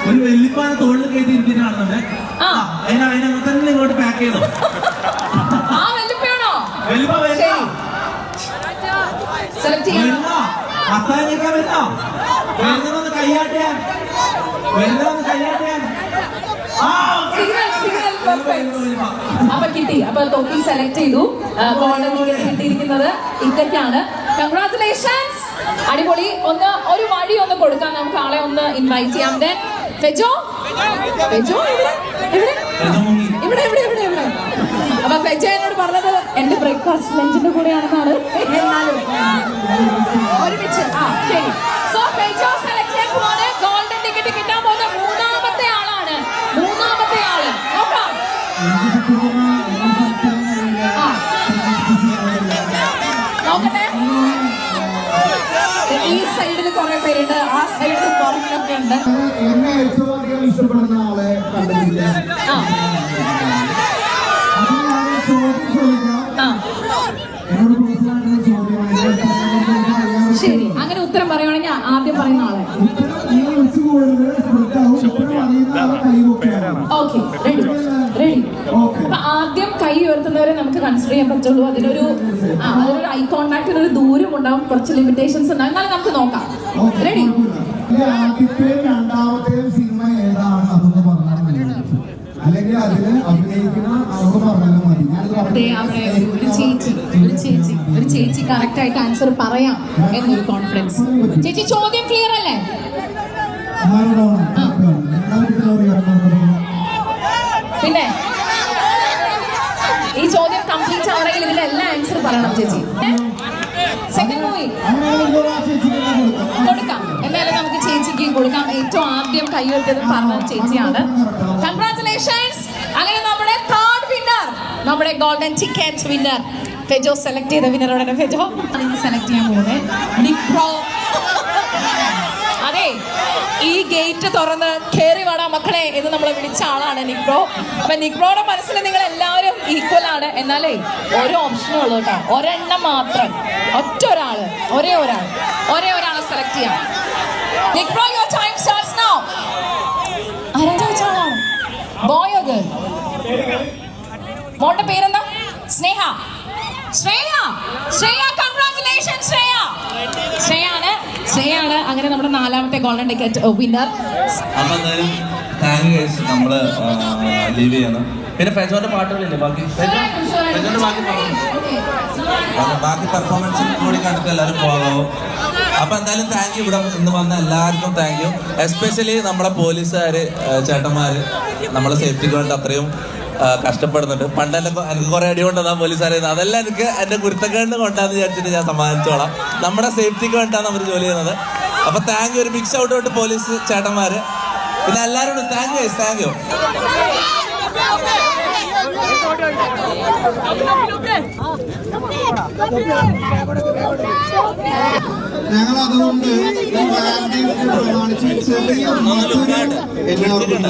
ഒരു വെല്ലിപ്പാന തോളിൽ കയറ്റിയിരിക്കുന്നതാണ്. ഇങ്ങോട്ട് പാക്ക് ചെയ്തോ. ആ വെല്ലിപ്പയാണോ? ശരി, സെലക്ട് ചെയ്യാം. അപ്പൊ കിട്ടി. അപ്പൊ തൊപ്പി സെലക്ട് ചെയ്തു. ഗോൾഡൻ ടിക്കറ്റ് കിട്ടിയിരിക്കുന്നത് ഇതൊക്കെയാണ്. കൺഗ്രാറ്റുലേഷൻസ്, അടിപൊളി. ഒരു വഴി കൊടുക്കാം നമുക്ക്. ആളെ ഒന്ന് ഇൻവൈറ്റ് ചെയ്യാം. ദെൻ ഫെജോ ഇവിടെ. അപ്പൊ ഫെജോ എന്നോട് പറഞ്ഞത് എന്റെ ബ്രേക്ക്ഫാസ്റ്റ് ലഞ്ചിന്റെ കൂടെയാണെന്നാണ്. എന്നാലും ഒരുമിച്ച് ശരി. സോ ഫെജോ സെലക്ട് ചെയ്യാൻ പോവാണ്. ഗോൾഡൻ ടിക്കറ്റ് കിട്ടാൻ പോകുന്ന മൂന്നാമത്തെ ആളാണ്. നോക്കാം. നോക്കട്ടെ. ഈ സൈഡിൽ കുറെ പേരുണ്ട്, ആ സൈഡിൽ പുറകിലൊക്കെ ഉണ്ട്. എന്നെ ഏറ്റവും അധികം ഇഷ്ടപ്പെടുന്ന ആളെ കണ്ടിട്ടില്ല. ശരി, അങ്ങനെ ഉത്തരം പറയുവാണെങ്കിൽ ആദ്യം പറയുന്ന ആളെ. Okay, ready. അപ്പൊ ആദ്യം കൈ ഉയർത്തുന്നവരെ നമുക്ക് കൺസിഡർ ചെയ്യാൻ പറ്റുള്ളൂ. അതിനൊരു ഐ കോൺടാക്റ്റിന് ഒരു ദൂരം ഉണ്ടാവും, കുറച്ച് ലിമിറ്റേഷൻസ് ഉണ്ടാവും. എന്നാലും നമുക്ക് നോക്കാം. റെഡി? ആദ്യത്തെയും രണ്ടാമത്തെയും സിനിമ ഏതാണ് അതൊന്ന് പറഞ്ഞാൽ മതി, അല്ലെങ്കിൽ അതിന് അഭിനയിക്കുന്ന അവർക്ക് പറഞ്ഞാലും മതി. ഒരു ചേച്ചി കറക്റ്റ് ആയിട്ട് ആൻസർ പറയാം എന്നൊരു കോൺഫിഡൻസ്. ചേച്ചി, ചോദ്യം ക്ലിയർ അല്ലേ? പിന്നെ ഈ ചോദ്യം കംപ്ലീറ്റ് ആവണമെങ്കിൽ ഇതിലെല്ലാം ആൻസർ പറയണം ചേച്ചി. സെക്കൻഡ് മൂവി കൊടുക്കാം. എന്തായാലും നമുക്ക് ചേച്ചിക്ക് കൊടുക്കാം. ഏറ്റവും ആദ്യം കൈയെടുത്തത് പറഞ്ഞ ചേച്ചിയാണ്. കൺഗ്രാറ്റുലേഷൻസ്. അങ്ങനെ നമ്മുടെ തേർഡ് വിന്നർ, നമ്മുടെ golden ticket winner Fejo select ചെയ്ത വിന്നറോടെ ഫെജോ സെലക്ട് ചെയ്യാൻ പോകുന്നത് നിക് ബ്രോ. അതെ, ഈ ഗേറ്റ് തുറന്ന് കേറി വാടാ മക്കളെ എന്ന് നമ്മളെ വിളിച്ച ആളാണ് നിക് ബ്രോ. അപ്പൊ നിക് ബ്രോയുടെ മനസ്സിൽ നിങ്ങൾ എല്ലാവരും ഈക്വൽ ആണ്. എന്നാലേ ഓരോ ഓപ്ഷനും ഉള്ളൂ കേട്ടോ. ഒരെണ്ണം മാത്രം, ഒരേ ഒരാളെ സെലക്ട് ചെയ്യാം. Nick bro, your time starts now. ആരാ ചോദിച്ചാളാണ്? ബോയോ ഗേൾ? മോളുടെ പേരെന്താ? സ്നേഹ. കൺഗ്രാറ്റുലേഷൻ ശ്രേയാണ്. അങ്ങനെ നമ്മുടെ 4ാമത്തെ ഗോൾഡൻ ടിക്കറ്റ് വിന്നർ. അപ്പൊ എന്തായാലും താങ്ക് യു ഗൈസ്. നമ്മള് ലീവ് ചെയ്യണം. പിന്നെ ഫെജോന്റെ പാട്ടുകളില്ലേ ബാക്കി പെർഫോമൻസിൽ കൂടി കണ്ടിട്ട് എല്ലാവരും പോകാവോ? അപ്പൊ എന്തായാലും താങ്ക് യു. ഇവിടെ ഇന്ന് വന്ന എല്ലാവർക്കും താങ്ക് യു. എസ്പെഷ്യലി നമ്മളെ പോലീസുകാര് ചേട്ടന്മാര് നമ്മളെ സേഫ്റ്റിക്ക് വേണ്ടി അത്രയും കഷ്ടപ്പെടുന്നുണ്ട്. പണ്ടെല്ലാം എനിക്ക് കുറെ അടി കൊണ്ടുവന്നാ പോലീസുകാരെ. അതെല്ലാം എനിക്ക് എന്റെ കുരുത്തക്കേടിന് കൊണ്ടാന്ന് വിചാരിച്ചിട്ട് ഞാൻ സമ്മാനിച്ചോളാം. നമ്മുടെ സേഫ്റ്റിക്ക് വേണ്ടിയാണ് അവർ ജോലി ചെയ്യുന്നത്. അപ്പൊ താങ്ക് യു. ഒരു ബിഗ് ഷൗട്ട് ഔട്ട് പോലീസ് ചേട്ടന്മാര്. പിന്നെ എല്ലാവരോടും താങ്ക് യു. ഞങ്ങൾ അതുകൊണ്ട് പ്രമാണിച്ച് ചെറിയ എല്ലാവർക്കും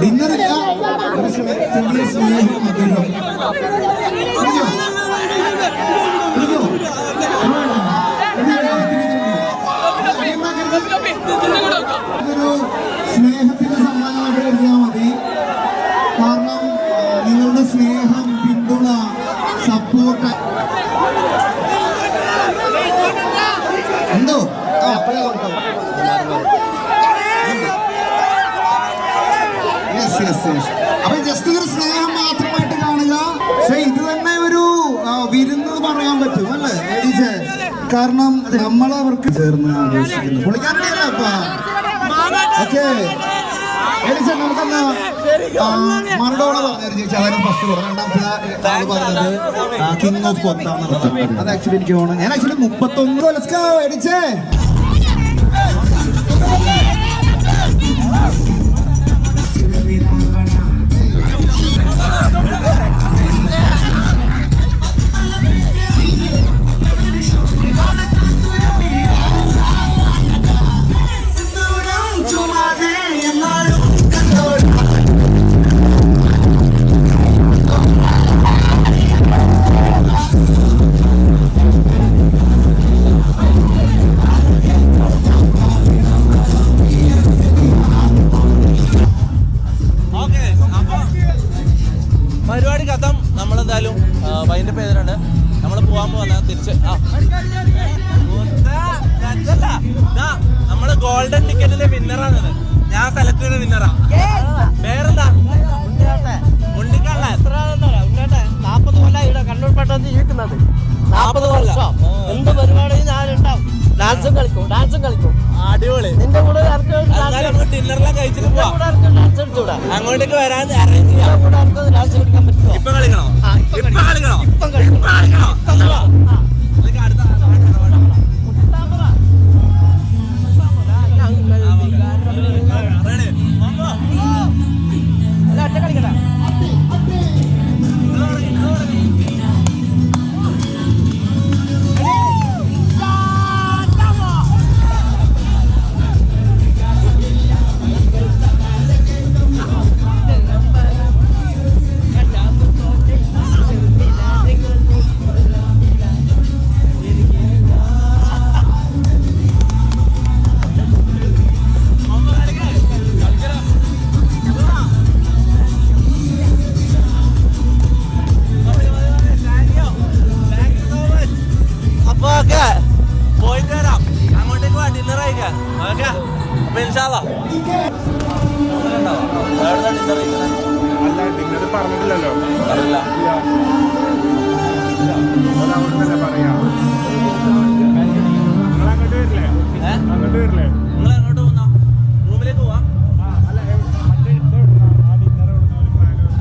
ഡിന്നറില്ല ചെറിയ സ്നേഹം മധുരം. ഇതൊരു സ്നേഹത്തിന്റെ സമ്മാനമായിട്ട് കരുതിയാൽ മതി. കാരണം നിങ്ങളുടെ സ്നേഹം, പിന്തുണ, സപ്പോർട്ട് എന്തോ അപ്പൊ ജസ്റ്റ് ഒരു സ്നേഹം മാത്രമായിട്ട് കാണുക. പക്ഷെ ഇത് തന്നെ ഒരു വിരുന്ന് പറയാൻ പറ്റും അല്ലേ എഡിജെ? കാരണം നമ്മളവർക്ക് ചേർന്ന് ആഘോഷിക്കുന്നു. പൊളിക്കാനല്ലേ അപ്പ? ഓക്കെ എഡിജെ, നമുക്കെന്നാ മറഡോണ പറഞ്ഞൊരു ചേച്ചി, അതായത് ഫസ്റ്റ് പറഞ്ഞു. രണ്ടാമത്തെ ആള് പറഞ്ഞത് കിങ് ഓഫ് കൊത്താന്ന് പറഞ്ഞത്. അത് ആക്ച്വലി എനിക്ക് തോന്നുന്നു ഞാൻ ആക്ച്വലി 31 എഡിജെ. പരിപാടി കഥം നമ്മളെന്തായാലും വൈൻഡപ്പ് ചെയ്തിട്ടുണ്ട്. നമ്മൾ പോകാൻ പോകുന്ന തിരിച്ച് നമ്മള് ഗോൾഡൻ ടിക്കറ്റിന്റെ വിന്നറാണ്. ഞാൻ സെലക്ട് ചെയ്ത വിന്നറാ. പേരെന്താ? ഉണ്ണിക്കള്ളൻ. 40 കൊല്ലം ഇവിടെ കണ്ണൂർ പട്ടണത്തിൽ ജീവിക്കുന്നത്. 40 വർഷം എന്ത് പരിപാടിയും ഞാനുണ്ടാവും. ഡാൻസും കളിക്കും. അടിപൊളി. നിന്റെ കൂടെ ഡിന്നറിലാണ് കഴിച്ചിട്ട് പോവാം. ഡാൻസ് കളിച്ചൂടാ. അങ്ങോട്ടേക്ക് വരാൻ അറേഞ്ച് ചെയ്യാം. ഡാൻസ് കളിക്കാൻ പറ്റുമോ? ഇപ്പൊ കളിക്കണോ? ഇപ്പം കളിക്കണം. അടുത്ത പോയിട്ട് വരാം. അങ്ങോട്ടേക്ക് വാ, ഡിന്നർ കഴിക്കാം. ഓക്കെ, അപ്പൊ ഇൻഷാല്ലാ ഡിന്നർ കഴിക്കുന്നത് പറഞ്ഞിട്ടില്ലല്ലോ. അറിയില്ല. അങ്ങോട്ട് വരില്ലേ? നിങ്ങൾ എങ്ങോട്ട് പോകുന്ന? റൂമിലേക്ക് പോവാ?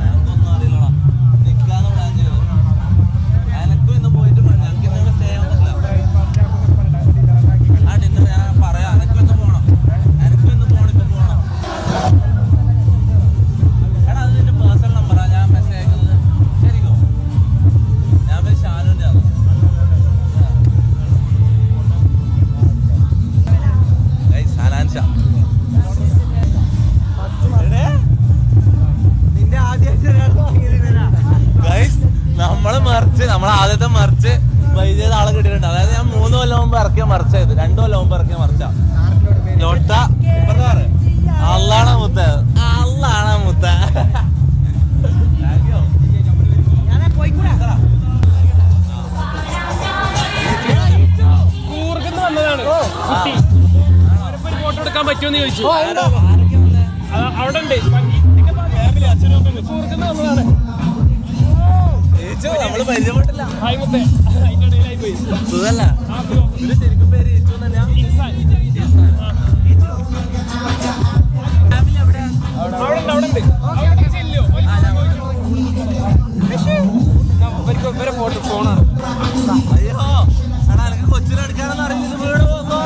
എനിക്കൊന്നും അറിയില്ലടാ. നിൽക്കാന്ന് പ്ലാൻ ചെയ്തത്. എനക്കും ഇന്ന് പോയിട്ട് ഞങ്ങൾക്ക് ഇന്ന് സ്റ്റേ ചെയ്യാൻ പറ്റില്ല. ആ ഡിന്നർ ഞാൻ പറയാം. എനക്കും ഇന്ന് പോകണം. ഇപ്പൊ പോകണം. എടാ, അത് നിന്റെ പേഴ്സണൽ നമ്പറാ ഞാൻ മെസ്സേജ് അയക്കുന്നത്. ശരിക്കും ഞാൻ പേര് ഷാനുവിൻ്റെ ആണ്. സാനാൻഷ നമ്മളെ ആദ്യത്തെ മറിച്ച് വൈദ്യ ആളെ കിട്ടിയിട്ടുണ്ട്. അതായത് ഞാൻ 3 കൊല്ലം മുമ്പ് ഇറക്കിയ മറിച്ചായത്. 2 കൊല്ലം മുമ്പ് ഇറക്കിയ മറിച്ച ലോട്ട. അള്ളാണ മുത്ത. ഫോട്ടോ എടുക്കാൻ പറ്റുമെന്ന് ചോദിച്ചു. അവിടെ ഉണ്ട്. നമ്മള് പരിചയപ്പെട്ടില്ല. പോയി സുഖല്ല. ഇതിന്റെ ശരിക്കും പേര് ഇച്ചു തന്നെയാ. ഫോണാണ്. അയ്യോ എടാ, എനിക്ക് കൊച്ചിനെടുക്കാനൊന്നും അറിയില്ല. വീട് പോകുമ്പോ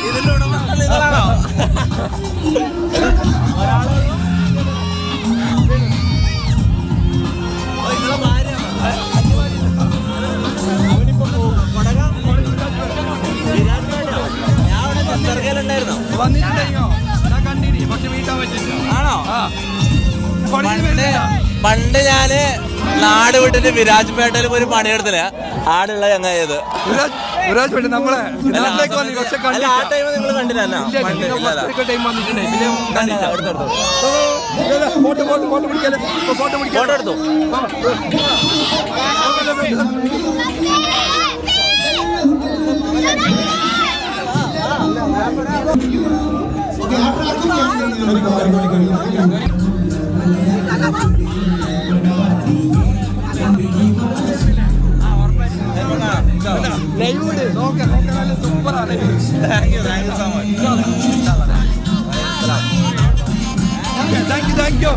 ഇതിന്റെ ഉടമസ്ഥൻ നിങ്ങളാണോ? നിങ്ങളെ ഭാര്യയാണോ? ഞാൻ അവിടെ പത്തർക്കലുണ്ടായിരുന്നോ? ആണോ? പണ്ട് ഞാന് നാട് വിട്ടിട്ട് വിരാജ്പേട്ടയിലും ഒരു പണിയെടുത്തില്ല. ആടുള്ള ചങ്ങായത് ആ ടൈം നിങ്ങൾ കണ്ടില്ല? ഫോട്ടോ എടുത്തു. Thank you so much. Thank you.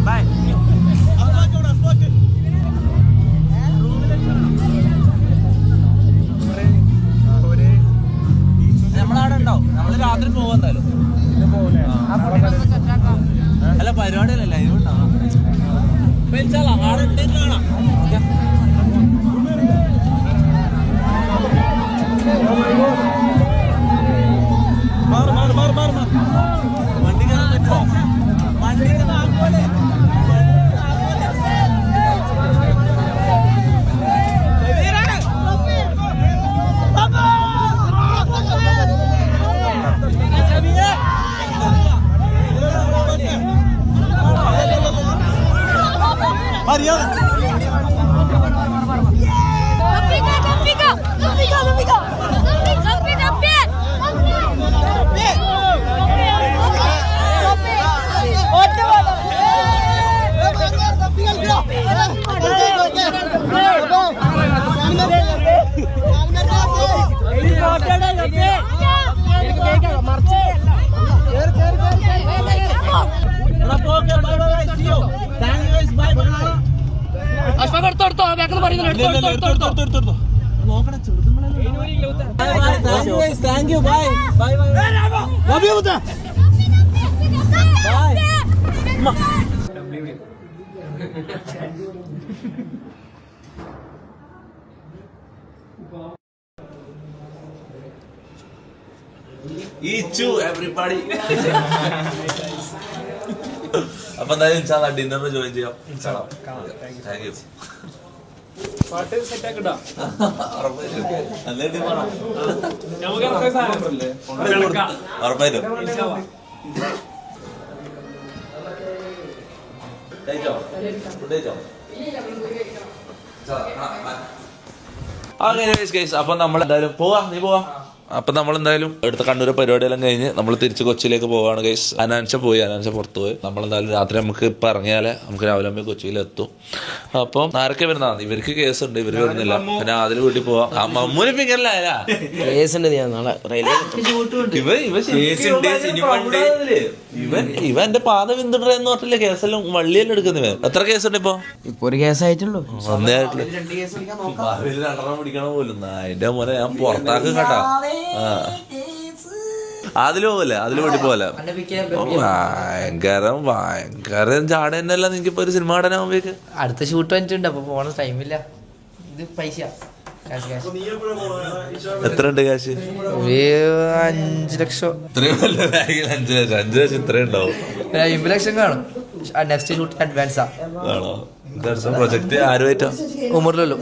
Bye. നമ്മളവിടെ ഉണ്ടാവും. നമ്മള് രാത്രി പോവാ എന്തായാലും. അല്ല പരിപാടിയല്ല, ലൈവ് ഉണ്ടാവും. ആടെ ഉണ്ടെങ്കിൽ കാണാം. വണ്ടി കയറാൻ പറ്റുമോ? വണ്ടി ആക്കുമല്ലേ? Thank you. Bye. Bye. Love you. Bye. Eat you, everybody. അപ്പൊ എന്തായാലും ഇൻഷാല്ലാ ഡിന്നറിന് ജോയിൻ ചെയ്യാം. Thank you. ഉറപ്പായിട്ടും അപ്പൊ നമ്മൾ എന്തായാലും പോവാ. നീ പോവാ. അപ്പൊ നമ്മൾ എന്തായാലും എടുത്ത കണ്ണൂർ പരിപാടിയെല്ലാം കഴിഞ്ഞ് നമ്മൾ തിരിച്ച് കൊച്ചിയിലേക്ക് പോവാണ് ഗൈസ്. അനാൻഷ പുറത്തു പോയി. നമ്മളെന്തായാലും രാത്രി നമുക്ക് ഇപ്പം ഇറങ്ങിയാലേ നമുക്ക് രാവിലെ ആകുമ്പോൾ കൊച്ചിയിലെത്തും. അപ്പം ആരൊക്കെ വരുന്നതാണ്? ഇവർക്ക് കേസുണ്ട്, ഇവർ വരുന്നില്ല. പിന്നെ അതിൽ വീട്ടിൽ പോവാം. മമ്മൂനി പിങ്ങല്ല ഇവ എന്റെ പാത പിന്തുടരെന്ന് പറഞ്ഞില്ല. കേസെല്ലാം വള്ളിയെല്ലാം എടുക്കുന്നവ. എത്ര കേസുണ്ട് ഇപ്പൊ? ഒരു കേസായിട്ടുള്ളൂ. രണ്ടെണ്ണം പിടിക്കണം പോലും. അതിന്റെ മോനെ ഞാൻ പുറത്താക്കും കേട്ടാ. അതില് പോകല്ലേ, അതില് വേണ്ടി പോലെ ഭയങ്കരം ചാട തന്നെയല്ല. നിനക്ക് ഇപ്പൊ ഒരു സിനിമ കാണാനാവുമ്പേക്ക് അടുത്ത ഷൂട്ട് വന്നിട്ടുണ്ട്. അപ്പൊ പോണ ടൈമില്ല. ഇത് പൈസ എത്ര ഉണ്ട് കാശ്? 5 ലക്ഷം. ഇത്രയും വല്ല ബാഗിൽ 5 ലക്ഷം. 5 ലക്ഷം ഇത്രയും ഉണ്ടാവും. 50 ലക്ഷം കാണും. നെക്സ്റ്റ് ഷൂട്ട് അഡ്വാൻസാ. ആണോ? പ്രൊജക്ട് ആരുമായിട്ടാ? ഉമറിലല്ലോ.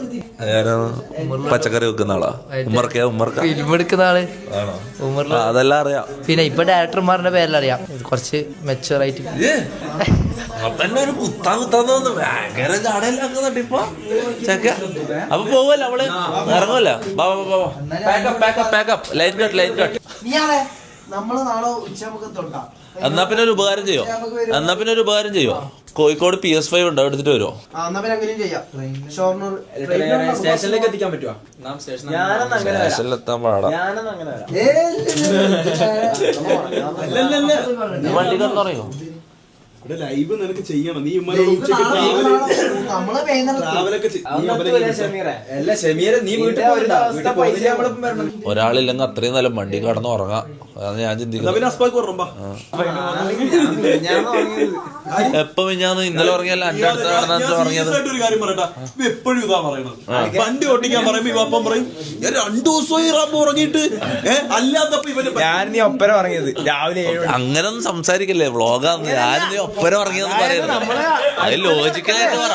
പച്ചക്കറി വെക്കുന്ന ആളാ? ഉമ്മർക്ക ഫിലിം എടുക്കുന്ന ആള് ആണോ? ഉമറിൽ. അതെല്ലാം അറിയാം. പിന്നെ ഇപ്പൊ ഡയറക്ടർമാരുടെ പേരിലറിയാം. കുറച്ച് മെച്ചുവറായിട്ട് ഒരു കുത്താന്ന് ഭയങ്കര ചാടയിലാക്കുന്നുണ്ട് ഇപ്പൊ ചക്ക. അപ്പൊ പോവല്ലോ അവള് ഇറങ്ങുമല്ലോ. Light cut. നമ്മള് നാളെ ഉച്ച എന്നാ പിന്നെ ഒരു ഉപകാരം ചെയ്യോ? കോഴിക്കോട് PS5 ഉണ്ടോ, എടുത്തിട്ട് വരുമോ? സ്റ്റേഷനിലേക്ക് എത്തിക്കാൻ പറ്റുമോ? സ്റ്റേഷനിലെത്താൻ പാടാ. വണ്ടി കണ്ടു പറയോ? ലൈവ് നിനക്ക് ചെയ്യണം. നീ ഒരാളില്ലെങ്കിൽ അത്രയും നല്ല വണ്ടി കടന്ന് ഉറങ്ങാം. അതാണ് ഞാൻ ചിന്തിക്കുന്നത്. എപ്പോ ഞാൻ ഇന്നലെ ഉറങ്ങിയല്ല, എന്റെ അടുത്ത് കടന്നു ഉറങ്ങിയത്. ഒരു കാര്യം പറയട്ടാ, എപ്പോഴും ഇതാ പറയണത്. വണ്ടി ഓട്ടിക്കാൻ പറയുമ്പോ ഇവപ്പം പറയും 2 ദിവസമായി റബ്ബ് ഉറങ്ങിയിട്ട് അല്ലാത്തപ്പോ ഇവന് ഞാൻ നീ ഒപ്പര ഉറങ്ങിയത് രാവിലെ 7 മണി. അങ്ങനൊന്നും സംസാരിക്കല്ലേ, വ്ളോഗാന്ന്. ഞാൻ നീ ഒപ്പര ഉറങ്ങിയെന്ന് പറയുന്നത് അത് ലോജിക്കലായിട്ട് പറ.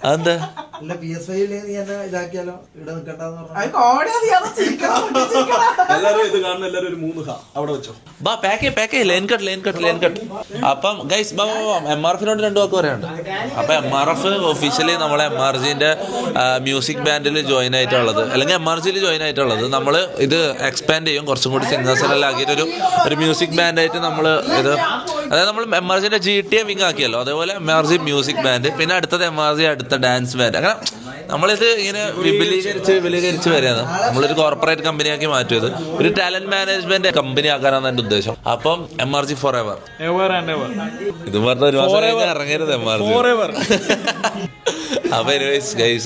അതെന്താ എല്ലാരും ഇത് കാണുന്ന എല്ലാരും ഒരു 3 അവിടെ വെച്ചോ. ബാ പാക്ക് ലൈൻ കട്ട്. അപ്പം ഗൈസ് MRFിനോട് 2 വാക്ക് പറയാനുണ്ട്. അപ്പൊ MRF ഒഫീഷ്യലി നമ്മളെ MRGന്റെ മ്യൂസിക് ബാൻഡിൽ ജോയിൻ ആയിട്ടുള്ളത്, അല്ലെങ്കിൽ MRGയിൽ ജോയിൻ ആയിട്ടുള്ളത്. നമ്മൾ ഇത് എക്സ്പാൻഡ് ചെയ്യും, കുറച്ചും കൂടി സിംഗേഴ്സിനെല്ലാം ആക്കിയിട്ട് ഒരു മ്യൂസിക് ബാൻഡായിട്ട് നമ്മൾ ഇത്, അതായത് നമ്മൾ MRGന്റെ GTA വിങ് ആക്കിയല്ലോ, അതേപോലെ MRG മ്യൂസിക് ബാൻഡ്, പിന്നെ അടുത്തത് MRG അടുത്ത ഡാൻസ് ബാൻഡ്. അങ്ങനെ നമ്മളിത് ഇങ്ങനെ വിപുലീകരിച്ച് വരികയാണ്. നമ്മളൊരു കോർപ്പറേറ്റ് കമ്പനിയാക്കി മാറ്റിയത് ഒരു ടാലന്റ് മാനേജ്മെന്റ് കമ്പനി ആക്കാനാണ് എന്റെ ഉദ്ദേശം. അപ്പം MRG ഫോർ എവർ. ഇത് പറഞ്ഞ ഒരു മാസം ഇറങ്ങരുത് MRG. അപ്പൊ ഗൈസ്